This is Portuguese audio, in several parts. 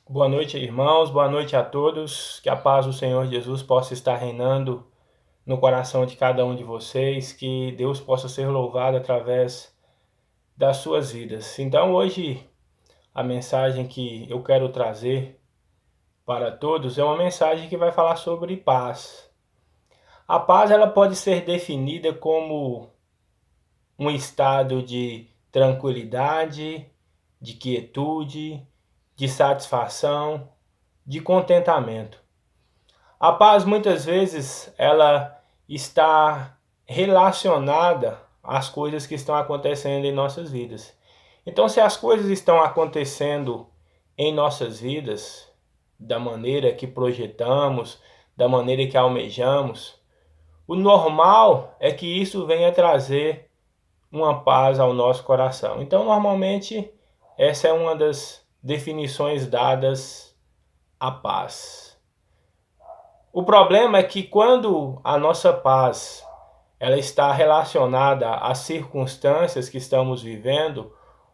Boa noite, irmãos. Boa noite a todos. Que a paz do Senhor Jesus possa estar reinando no coração de cada um de vocês. Que Deus possa ser louvado através das suas vidas. Então, hoje, a mensagem que eu quero trazer para todos é uma mensagem que vai falar sobre paz. A paz ela pode ser definida como um estado de tranquilidade, de quietude, de satisfação, de contentamento. A paz muitas vezes ela está relacionada às coisas que estão acontecendo em nossas vidas. Então, se as coisas estão acontecendo em nossas vidas da maneira que projetamos, da maneira que almejamos, o normal é que isso venha trazer uma paz ao nosso coração. Então, normalmente, essa é uma das definições dadas à paz. O problema é que quando a nossa paz ela está relacionada às circunstâncias que estamos vivendo,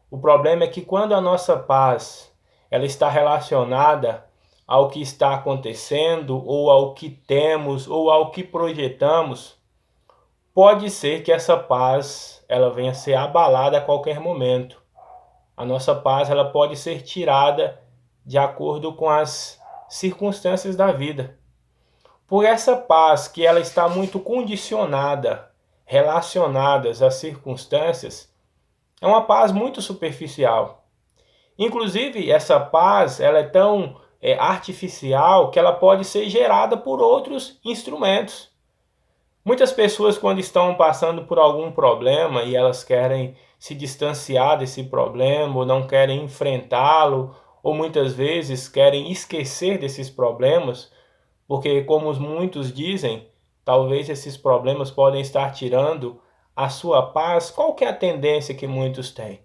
o problema é que quando a nossa paz ela está relacionada ao que está acontecendo ou ao que temos ou ao que projetamos, pode ser que essa paz ela venha a ser abalada a qualquer momento. A nossa paz ela pode ser tirada de acordo com as circunstâncias da vida. Por essa paz que ela está muito condicionada, relacionadas às circunstâncias, é uma paz muito superficial. Inclusive, essa paz ela é tão artificial que ela pode ser gerada por outros instrumentos. Muitas pessoas, quando estão passando por algum problema e elas querem se distanciar desse problema ou não querem enfrentá-lo, ou muitas vezes querem esquecer desses problemas, porque, como muitos dizem, talvez esses problemas podem estar tirando a sua paz. Qual que é a tendência que muitos têm?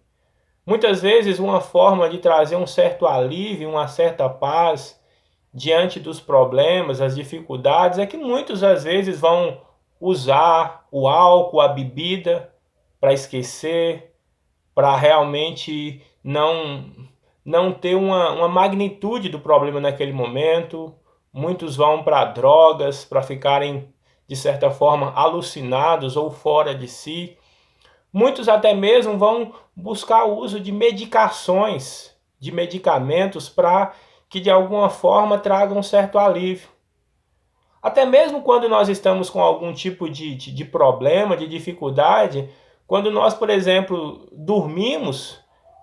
Muitas vezes uma forma de trazer um certo alívio, uma certa paz diante dos problemas, as dificuldades, é que muitos às vezes vão usar o álcool, a bebida para esquecer, para realmente não ter uma magnitude do problema naquele momento. Muitos vão para drogas para ficarem, de certa forma, alucinados ou fora de si. Muitos até mesmo vão buscar o uso de medicações, de medicamentos, para que de alguma forma tragam um certo alívio. Até mesmo quando nós estamos com algum tipo de problema, de dificuldade, quando nós, por exemplo, dormimos,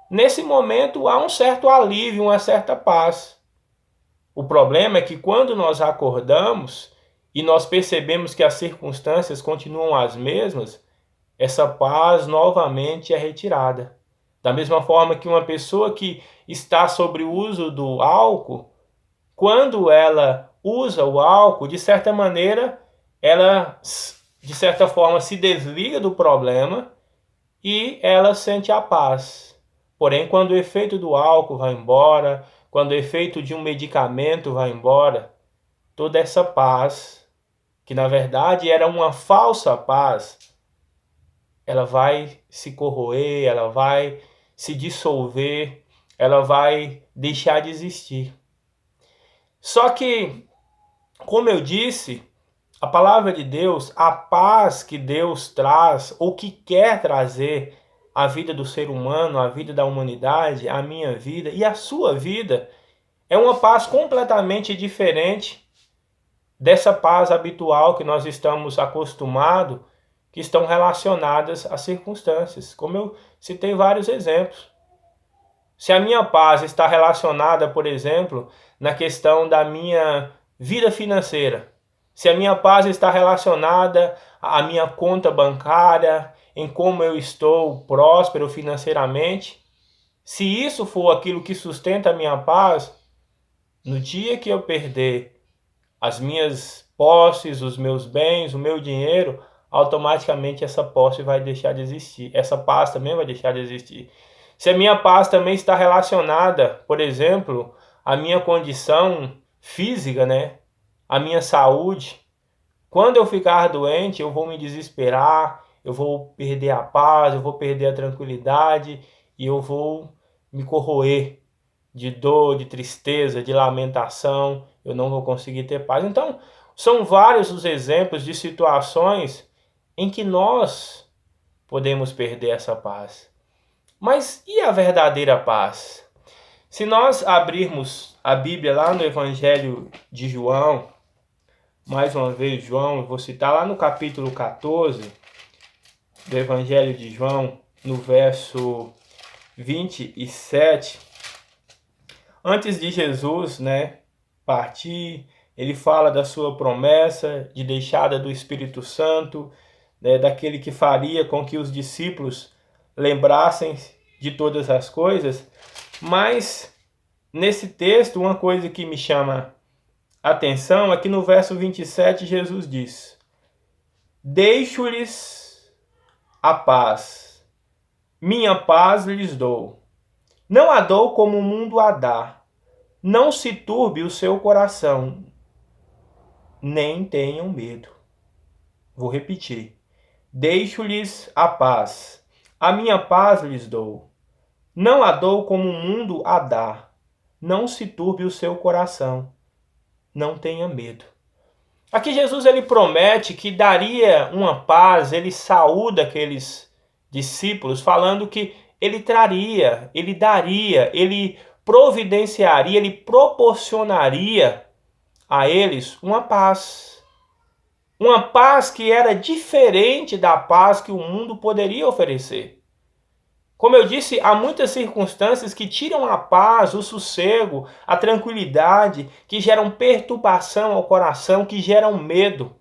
nesse momento há um certo alívio, uma certa paz. O problema é que quando nós acordamos e nós percebemos que as circunstâncias continuam as mesmas, essa paz novamente é retirada. Da mesma forma que uma pessoa que está sobre o uso do álcool, quando ela usa o álcool, de certa maneira, ela de certa forma se desliga do problema e ela sente a paz. Porém, quando o efeito do álcool vai embora, quando o efeito de um medicamento vai embora, toda essa paz, que na verdade era uma falsa paz, ela vai se corroer, ela vai se dissolver, ela vai deixar de existir. Só que, como eu disse, a palavra de Deus, a paz que Deus traz ou que quer trazer à vida do ser humano, à vida da humanidade, à minha vida e à sua vida, é uma paz completamente diferente dessa paz habitual que nós estamos acostumados, que estão relacionadas às circunstâncias. Como eu citei vários exemplos. Se a minha paz está relacionada, por exemplo, na questão da minha vida financeira, se a minha paz está relacionada à minha conta bancária, em como eu estou próspero financeiramente, se isso for aquilo que sustenta a minha paz, no dia que eu perder as minhas posses, os meus bens, o meu dinheiro, automaticamente essa posse vai deixar de existir. Essa paz também vai deixar de existir. Se a minha paz também está relacionada, por exemplo, à minha condição física, né? A minha saúde, quando eu ficar doente, eu vou me desesperar, eu vou perder a paz, eu vou perder a tranquilidade e eu vou me corroer. de dor, de tristeza, de lamentação, eu não vou conseguir ter paz. Então, são vários os exemplos de situações em que nós podemos perder essa paz. Mas e a verdadeira paz? Se nós abrirmos a Bíblia lá no Evangelho de João, mais uma vez João, eu vou citar lá no capítulo 14 do Evangelho de João, no verso 27, antes de Jesus, partir, ele fala da sua promessa de deixada do Espírito Santo, daquele que faria com que os discípulos lembrassem de todas as coisas. Mas nesse texto, uma coisa que me chama a atenção é que no verso 27 Jesus diz: deixo-lhes a paz, minha paz lhes dou. Não a dou como o mundo a dá. Não se turbe o seu coração, nem tenham medo. Vou repetir. Deixo-lhes a paz, a minha paz lhes dou. Não a dou como o mundo a dá. Não se turbe o seu coração, não tenha medo. Aqui Jesus ele promete que daria uma paz, ele saúda aqueles discípulos falando que ele traria, ele daria, ele providenciaria, ele proporcionaria a eles uma paz. Uma paz que era diferente da paz que o mundo poderia oferecer. Como eu disse, há muitas circunstâncias que tiram a paz, o sossego, a tranquilidade, que geram perturbação ao coração, que geram medo.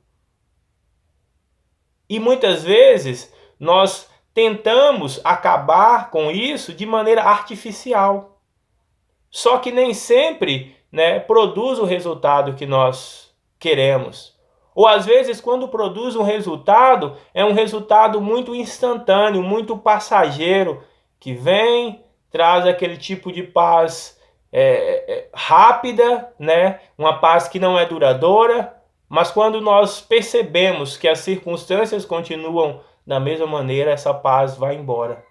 E muitas vezes nós tentamos acabar com isso de maneira artificial. Só que nem sempre, produz o resultado que nós queremos. Ou às vezes quando produz um resultado, é um resultado muito instantâneo, muito passageiro, que vem, traz aquele tipo de paz rápida, uma paz que não é duradoura, mas quando nós percebemos que as circunstâncias continuam da mesma maneira, essa paz vai embora.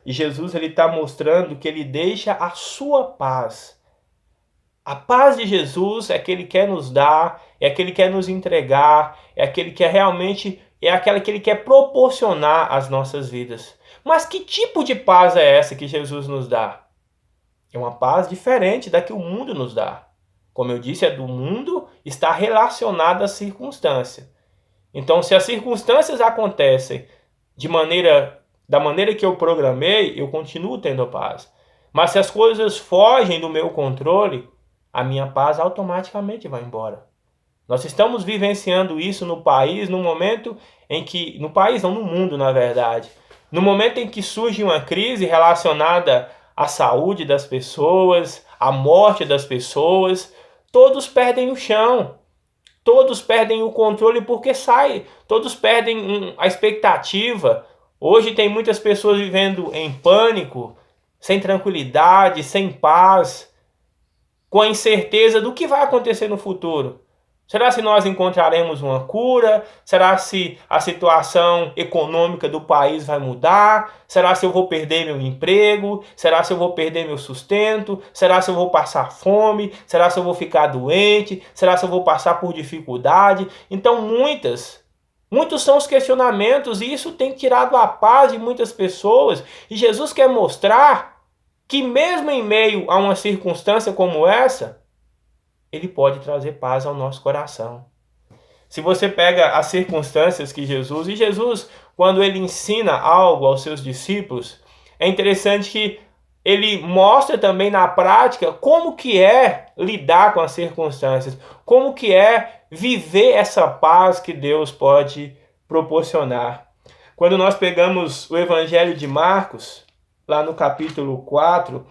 E Jesus está mostrando que ele deixa a sua paz. A paz de Jesus é que ele quer nos dar, é que ele quer nos entregar, é aquele que realmente é aquela que ele quer proporcionar às nossas vidas. Mas que tipo de paz é essa que Jesus nos dá? É uma paz diferente da que o mundo nos dá. Como eu disse, é do mundo, está relacionada à circunstância. Então, se as circunstâncias acontecem da maneira que eu programei, eu continuo tendo paz. Mas se as coisas fogem do meu controle, a minha paz automaticamente vai embora. Nós estamos vivenciando isso no país, no momento em que... No país não, no mundo, na verdade. No momento em que surge uma crise relacionada à saúde das pessoas, à morte das pessoas, todos perdem o chão. Todos perdem o controle porque todos perdem a expectativa. Hoje tem muitas pessoas vivendo em pânico, sem tranquilidade, sem paz, com a incerteza do que vai acontecer no futuro. Será se nós encontraremos uma cura? Será se a situação econômica do país vai mudar? Será se eu vou perder meu emprego? Será se eu vou perder meu sustento? Será se eu vou passar fome? Será se eu vou ficar doente? Será se eu vou passar por dificuldade? Então muitos são os questionamentos e isso tem tirado a paz de muitas pessoas. E Jesus quer mostrar que mesmo em meio a uma circunstância como essa, ele pode trazer paz ao nosso coração. Se você pega as circunstâncias que Jesus, quando ele ensina algo aos seus discípulos, é interessante que ele mostra também na prática como que é lidar com as circunstâncias, como que é viver essa paz que Deus pode proporcionar. Quando nós pegamos o Evangelho de Marcos, lá no capítulo 4,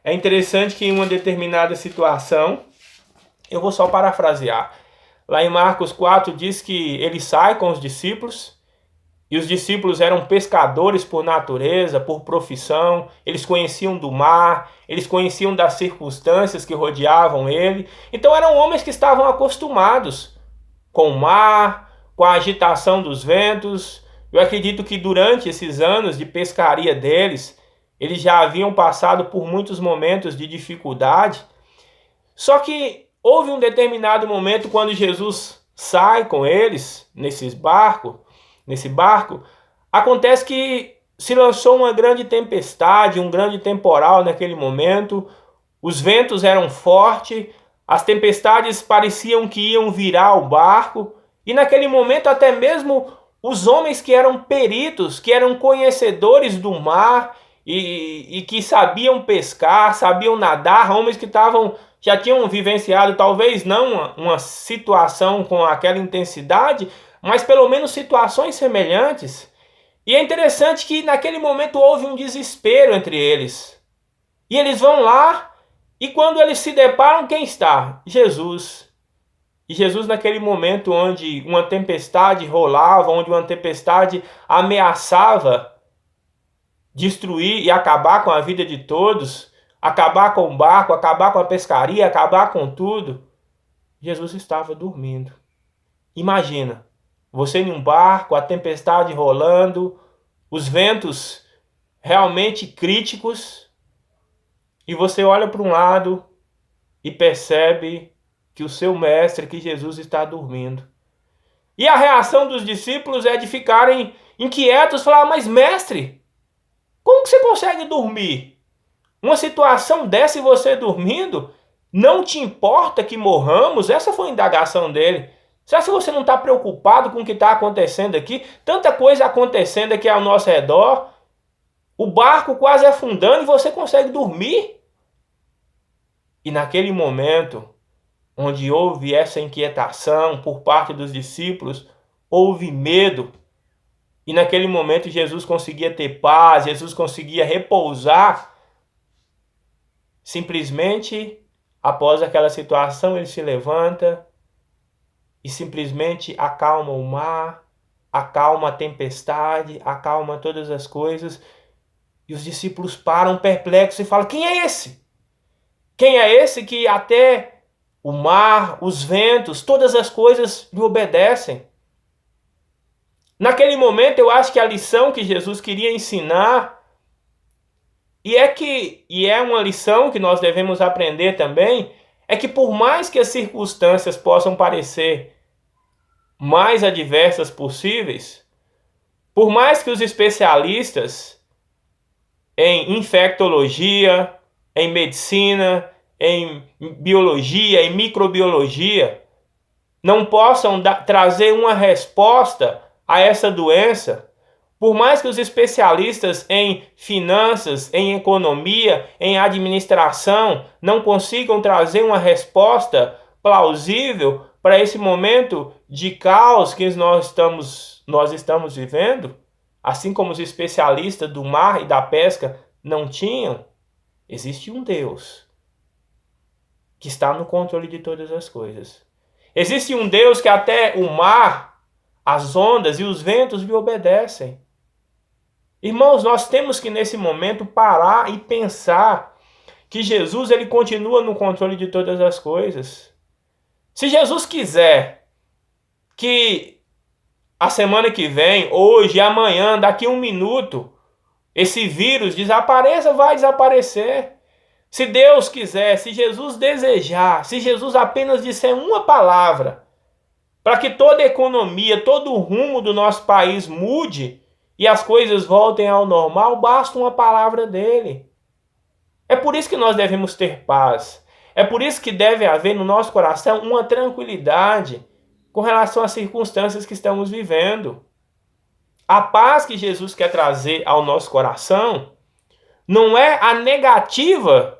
é interessante que em uma determinada situação, eu vou só parafrasear. Lá em Marcos 4 diz que ele sai com os discípulos, e os discípulos eram pescadores por natureza, por profissão, eles conheciam do mar, eles conheciam das circunstâncias que rodeavam ele. Então eram homens que estavam acostumados com o mar, com a agitação dos ventos. Eu acredito que durante esses anos de pescaria deles, eles já haviam passado por muitos momentos de dificuldade. Só que houve um determinado momento quando Jesus sai com eles nesse barco, acontece que se lançou uma grande tempestade, um grande temporal naquele momento. Os ventos eram fortes, as tempestades pareciam que iam virar o barco, e naquele momento até mesmo os homens que eram peritos, que eram conhecedores do mar e que sabiam pescar, sabiam nadar, homens que já tinham vivenciado talvez não uma situação com aquela intensidade, mas pelo menos situações semelhantes. E é interessante que naquele momento houve um desespero entre eles. E eles vão lá, e quando eles se deparam, quem está? Jesus. E Jesus, naquele momento onde uma tempestade rolava, onde uma tempestade ameaçava destruir e acabar com a vida de todos, acabar com o barco, acabar com a pescaria, acabar com tudo, Jesus estava dormindo. Imagina, você em um barco, a tempestade rolando, os ventos realmente críticos, e você olha para um lado e percebe que o seu mestre, que Jesus, está dormindo. E a reação dos discípulos é de ficarem inquietos, falar: mas mestre, como que você consegue dormir? Uma situação dessa e você dormindo? Não te importa que morramos? Essa foi a indagação dele. Será que você não está preocupado com o que está acontecendo aqui? Tanta coisa acontecendo aqui ao nosso redor. O barco quase afundando e você consegue dormir? E naquele momento, onde houve essa inquietação por parte dos discípulos, houve medo. E naquele momento Jesus conseguia ter paz, Jesus conseguia repousar. Simplesmente, após aquela situação, ele se levanta e simplesmente acalma o mar, acalma a tempestade, acalma todas as coisas. E os discípulos param perplexos e falam: quem é esse? Quem é esse que até o mar, os ventos, todas as coisas lhe obedecem? Naquele momento, eu acho que a lição que Jesus queria ensinar, e é uma lição que nós devemos aprender também, é que por mais que as circunstâncias possam parecer mais adversas possíveis, por mais que os especialistas em infectologia, em medicina, em biologia, em microbiologia, não possam trazer uma resposta a essa doença, por mais que os especialistas em finanças, em economia, em administração não consigam trazer uma resposta plausível para esse momento de caos que nós estamos vivendo, assim como os especialistas do mar e da pesca não tinham, existe um Deus que está no controle de todas as coisas. Existe um Deus que até o mar, as ondas e os ventos lhe obedecem. Irmãos, nós temos que nesse momento parar e pensar que Jesus ele continua no controle de todas as coisas. Se Jesus quiser que a semana que vem, hoje, amanhã, daqui a um minuto, esse vírus desapareça, vai desaparecer. Se Deus quiser, se Jesus desejar, se Jesus apenas disser uma palavra para que toda a economia, todo o rumo do nosso país mude e as coisas voltem ao normal, basta uma palavra dele. É por isso que nós devemos ter paz. É por isso que deve haver no nosso coração uma tranquilidade com relação às circunstâncias que estamos vivendo. A paz que Jesus quer trazer ao nosso coração não é a negativa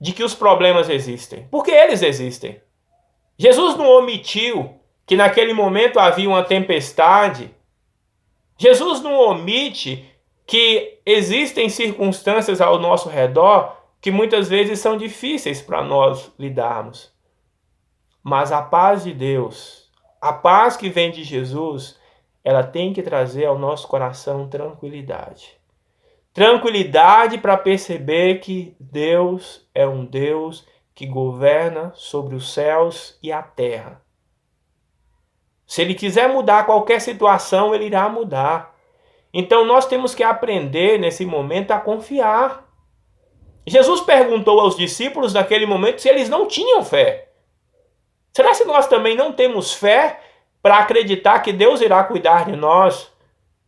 de que os problemas existem, porque eles existem. Jesus não omitiu que naquele momento havia uma tempestade. Jesus não omite que existem circunstâncias ao nosso redor que muitas vezes são difíceis para nós lidarmos. Mas a paz de Deus, a paz que vem de Jesus, ela tem que trazer ao nosso coração tranquilidade. Tranquilidade para perceber que Deus é um Deus que governa sobre os céus e a terra. Se Ele quiser mudar qualquer situação, Ele irá mudar. Então nós temos que aprender nesse momento a confiar. Jesus perguntou aos discípulos naquele momento se eles não tinham fé. Será que nós também não temos fé para acreditar que Deus irá cuidar de nós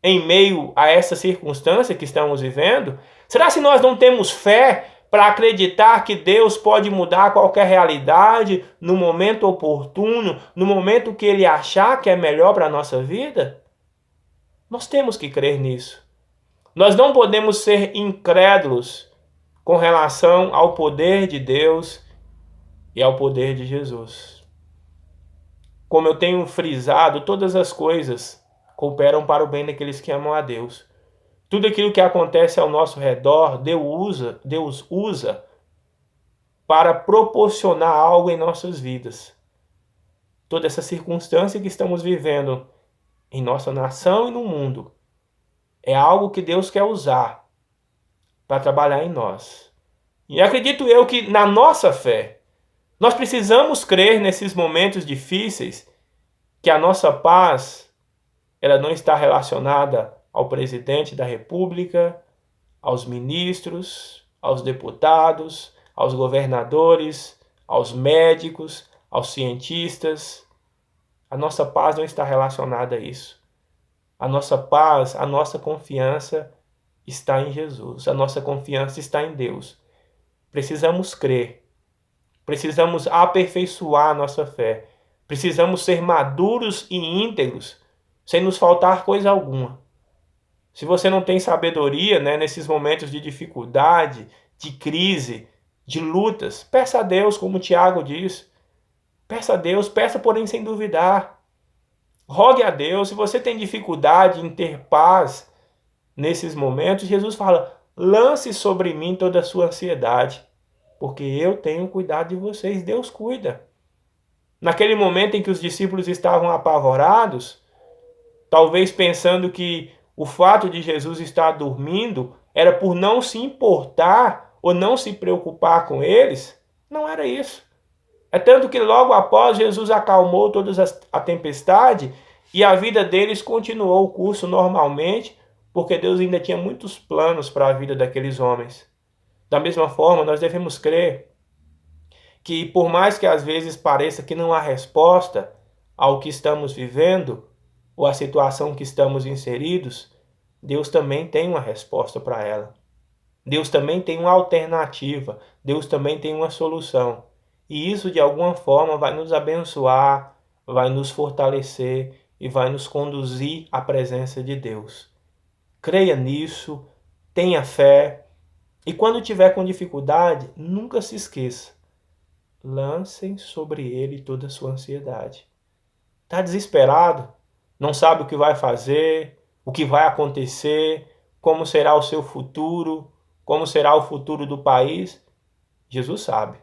em meio a essa circunstância que estamos vivendo? Será que nós não temos fé para acreditar que Deus pode mudar qualquer realidade no momento oportuno, no momento que Ele achar que é melhor para a nossa vida? Nós temos que crer nisso. Nós não podemos ser incrédulos com relação ao poder de Deus e ao poder de Jesus. Como eu tenho frisado, todas as coisas cooperam para o bem daqueles que amam a Deus. Tudo aquilo que acontece ao nosso redor, Deus usa para proporcionar algo em nossas vidas. Toda essa circunstância que estamos vivendo em nossa nação e no mundo é algo que Deus quer usar para trabalhar em nós. E acredito eu que na nossa fé, nós precisamos crer nesses momentos difíceis que a nossa paz ela não está relacionada ao presidente da República, aos ministros, aos deputados, aos governadores, aos médicos, aos cientistas. A nossa paz não está relacionada a isso. A nossa paz, a nossa confiança está em Jesus. A nossa confiança está em Deus. Precisamos crer. Precisamos aperfeiçoar a nossa fé. Precisamos ser maduros e íntegros, sem nos faltar coisa alguma. Se você não tem sabedoria, nesses momentos de dificuldade, de crise, de lutas, peça a Deus, como Tiago diz. Peça a Deus, peça porém sem duvidar. Rogue a Deus. Se você tem dificuldade em ter paz nesses momentos, Jesus fala, lance sobre mim toda a sua ansiedade, porque eu tenho cuidado de vocês. Deus cuida. Naquele momento em que os discípulos estavam apavorados, talvez pensando que o fato de Jesus estar dormindo era por não se importar ou não se preocupar com eles, não era isso. É tanto que logo após Jesus acalmou toda a tempestade e a vida deles continuou o curso normalmente, porque Deus ainda tinha muitos planos para a vida daqueles homens. Da mesma forma, nós devemos crer que por mais que às vezes pareça que não há resposta ao que estamos vivendo ou à situação que estamos inseridos, Deus também tem uma resposta para ela. Deus também tem uma alternativa. Deus também tem uma solução. E isso de alguma forma vai nos abençoar, vai nos fortalecer e vai nos conduzir à presença de Deus. Creia nisso, tenha fé e quando tiver com dificuldade, nunca se esqueça. Lancem sobre ele toda a sua ansiedade. Está desesperado? Não sabe o que vai fazer, o que vai acontecer, como será o seu futuro, como será o futuro do país? Jesus sabe.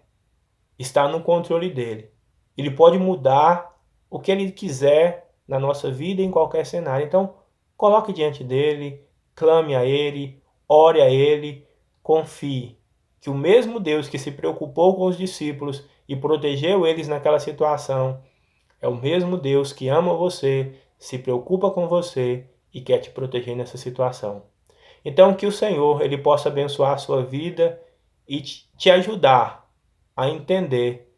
Está no controle dele. Ele pode mudar o que ele quiser na nossa vida em qualquer cenário. Então, coloque diante dele, clame a ele, ore a ele, confie que o mesmo Deus que se preocupou com os discípulos e protegeu eles naquela situação é o mesmo Deus que ama você, se preocupa com você e quer te proteger nessa situação. Então, que o Senhor ele possa abençoar a sua vida e te ajudar a entender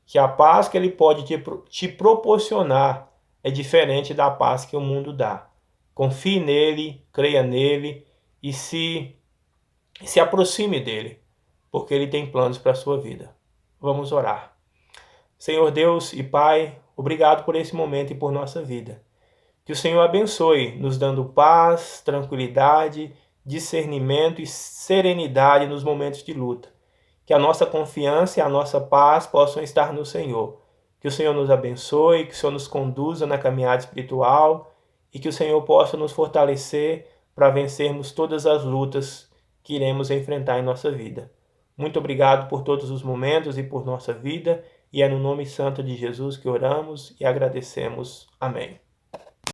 que a paz que ele pode te proporcionar é diferente da paz que o mundo dá. Confie nele, creia nele e se aproxime dele, porque ele tem planos para a sua vida. Vamos orar. Senhor Deus e Pai, obrigado por esse momento e por nossa vida. Que o Senhor abençoe, nos dando paz, tranquilidade, discernimento e serenidade nos momentos de luta. Que a nossa confiança e a nossa paz possam estar no Senhor. Que o Senhor nos abençoe, que o Senhor nos conduza na caminhada espiritual e que o Senhor possa nos fortalecer para vencermos todas as lutas que iremos enfrentar em nossa vida. Muito obrigado por todos os momentos e por nossa vida, e é no nome santo de Jesus que oramos e agradecemos. Amém.